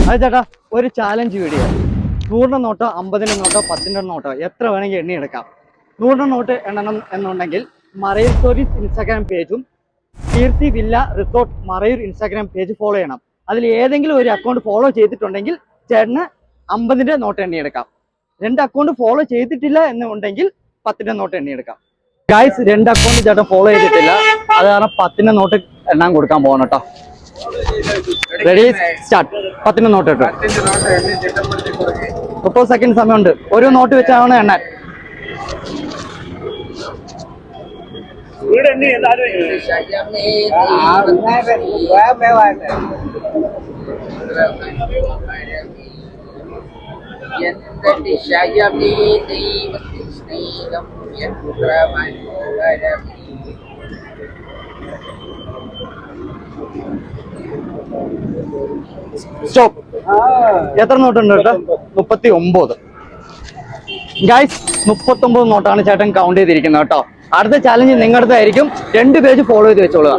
അത് ചേട്ടാ ഒരു ചാലഞ്ച് വീഡിയോ. 100 നോട്ടോ 50 നോട്ടോ 10 നോട്ടോ എത്ര വേണമെങ്കിൽ എണ്ണിയെടുക്കാം. 100 നോട്ട് എണ്ണണം എന്നുണ്ടെങ്കിൽ മറയൂർ സ്റ്റോറീസ് ഇൻസ്റ്റാഗ്രാം പേജും Keerthi villa resort Marayoor Instagram page follow ചെയ്യണം. അതിൽ ഏതെങ്കിലും ഒരു അക്കൗണ്ട് ഫോളോ ചെയ്തിട്ടുണ്ടെങ്കിൽ ചേട്ടന് 50 നോട്ട് എണ്ണിയെടുക്കാം. 2 അക്കൗണ്ട് ഫോളോ ചെയ്തിട്ടില്ല എന്നുണ്ടെങ്കിൽ 10 നോട്ട് എണ്ണിയെടുക്കാം. ഗൈസ് 2 അക്കൗണ്ട് ചേട്ടൻ ഫോളോ ചെയ്തിട്ടില്ല, അത് കാരണം 10 നോട്ട് എണ്ണാൻ കൊടുക്കാൻ പോകണം കേട്ടോ. Ready start. 10 നോട്ട് കേട്ടോ. 30 സെക്കൻഡ് സമയമുണ്ട്. ഒരു നോട്ട് വെച്ചാണ് എണ്ണാൻ. സ്റ്റോപ്പ്. എത്ര നോട്ടുണ്ട് കേട്ടോ? 39. ഗൈസ് 39 നോട്ടാണ് ചേട്ടൻ കൗണ്ട് ചെയ്തിരിക്കുന്നത് കേട്ടോ. അടുത്ത ചാലഞ്ച് നിങ്ങളുടെ ആയിരിക്കും. 2 പേജ് ഫോളോ ചെയ്ത് വെച്ചോളുക.